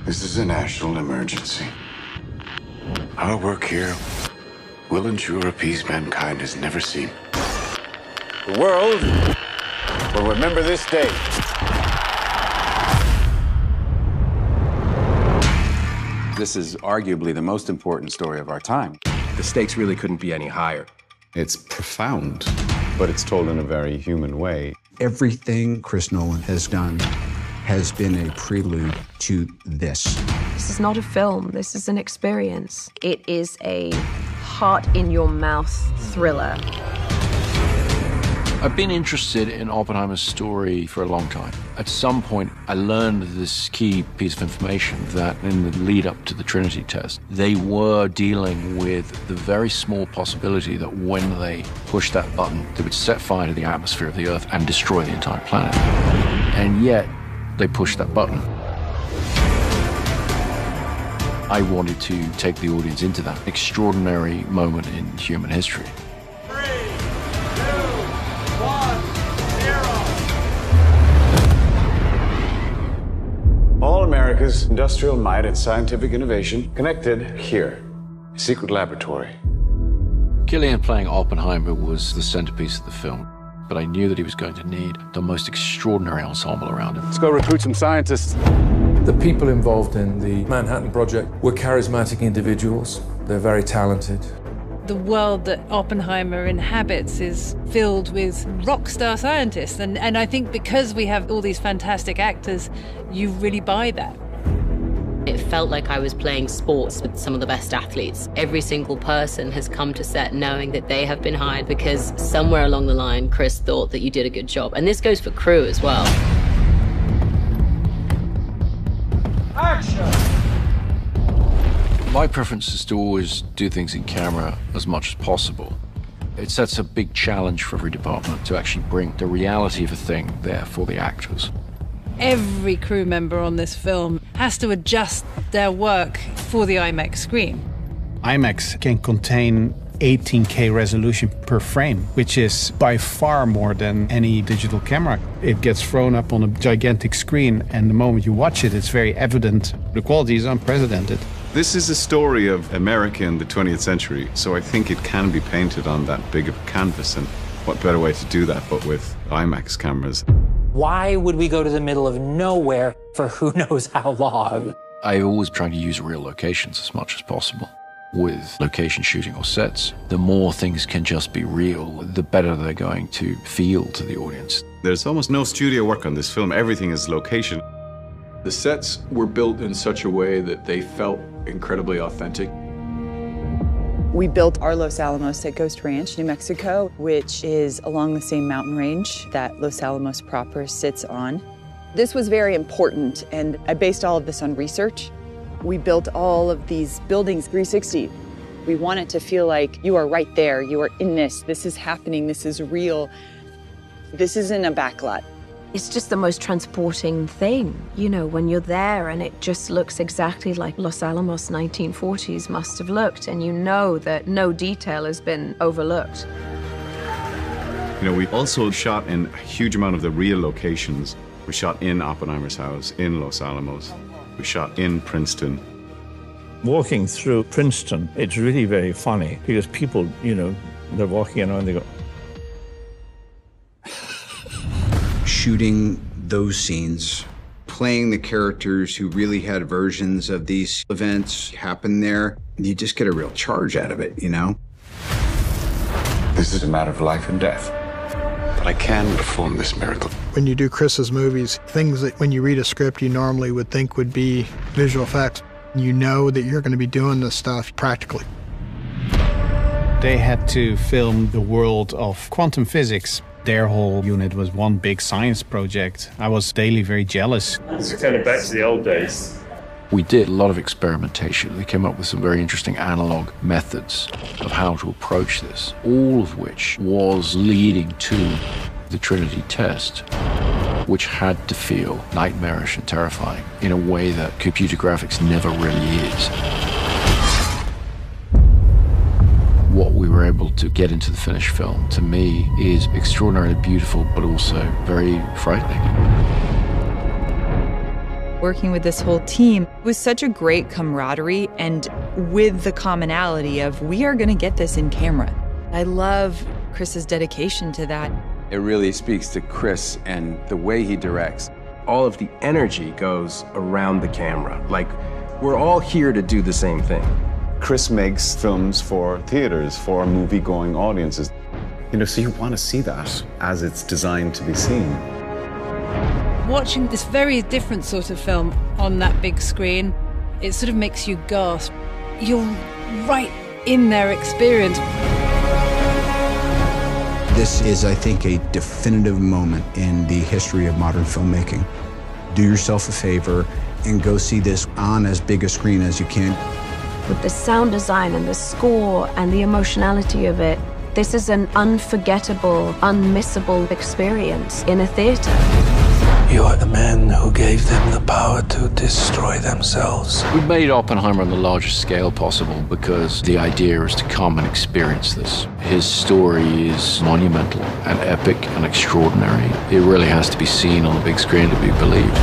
This is a national emergency. Our work here will ensure a peace mankind has never seen. The world will remember this day. This is arguably the most important story of our time. The stakes really couldn't be any higher. It's profound, but it's told in a very human way. Everything Chris Nolan has done has been a prelude to this. This is not a film, this is an experience. It is a heart-in-your-mouth thriller. I've been interested in Oppenheimer's story for a long time. At some point, I learned this key piece of information that in the lead up to the Trinity test, they were dealing with the very small possibility that when they pushed that button, they would set fire to the atmosphere of the Earth and destroy the entire planet. And yet, they pushed that button. I wanted to take the audience into that extraordinary moment in human history. All America's industrial might and scientific innovation connected here. A secret laboratory. Cillian playing Oppenheimer was the centerpiece of the film, but I knew that he was going to need the most extraordinary ensemble around him. Let's go recruit some scientists. The people involved in the Manhattan Project were charismatic individuals. They're very talented. The world that Oppenheimer inhabits is filled with rock star scientists. And I think because we have all these fantastic actors, you really buy that. It felt like I was playing sports with some of the best athletes. Every single person has come to set knowing that they have been hired because somewhere along the line, Chris thought that you did a good job. And this goes for crew as well. Action! My preference is to always do things in camera as much as possible. It sets a big challenge for every department to actually bring the reality of a thing there for the actors. Every crew member on this film has to adjust their work for the IMAX screen. IMAX can contain 18K resolution per frame, which is by far more than any digital camera. It gets thrown up on a gigantic screen, and the moment you watch it, it's very evident. The quality is unprecedented. This is a story of America in the 20th century, so I think it can be painted on that big of a canvas, and what better way to do that but with IMAX cameras. Why would we go to the middle of nowhere for who knows how long? I always try to use real locations as much as possible. With location shooting or sets, the more things can just be real, the better they're going to feel to the audience. There's almost no studio work on this film. Everything is location. The sets were built in such a way that they felt incredibly authentic. We built our Los Alamos at Ghost Ranch, New Mexico, which is along the same mountain range that Los Alamos proper sits on. This was very important, and I based all of this on research. We built all of these buildings 360. We want it to feel like you are right there, you are in this is happening, this is real. This isn't a backlot. It's just the most transporting thing, you know, when you're there and it just looks exactly like Los Alamos 1940s must have looked, and you know that no detail has been overlooked. You know, we also shot in a huge amount of the real locations. We shot in Oppenheimer's house, in Los Alamos. We shot in Princeton. Walking through Princeton, it's really very funny because people, you know, they're walking around and they go, shooting those scenes, playing the characters who really had versions of these events happen there, you just get a real charge out of it, you know? This is a matter of life and death. But I can perform this miracle. When you do Chris's movies, things that when you read a script you normally would think would be visual effects, you know that you're going to be doing this stuff practically. They had to film the world of quantum physics. Their whole unit was one big science project. I was daily very jealous. it's kind of back to the old days. We did a lot of experimentation. We came up with some very interesting analog methods of how to approach this, all of which was leading to the Trinity test, which had to feel nightmarish and terrifying in a way that computer graphics never really is. What we were able to get into the finished film, to me, is extraordinarily beautiful, but also very frightening. Working with this whole team was such a great camaraderie, and with the commonality of we are going to get this in camera. I love Chris's dedication to that. It really speaks to Chris and the way he directs. All of the energy goes around the camera. Like, we're all here to do the same thing. Chris makes films for theaters, for movie-going audiences. You know, so you want to see that as it's designed to be seen. Watching this very different sort of film on that big screen, it sort of makes you gasp. You're right in their experience. This is, I think, a definitive moment in the history of modern filmmaking. Do yourself a favor and go see this on as big a screen as you can. With the sound design and the score and the emotionality of it, this is an unforgettable, unmissable experience in a theater. You are the man who gave them the power to destroy themselves. We made Oppenheimer on the largest scale possible because the idea is to come and experience this. His story is monumental and epic and extraordinary. It really has to be seen on the big screen to be believed.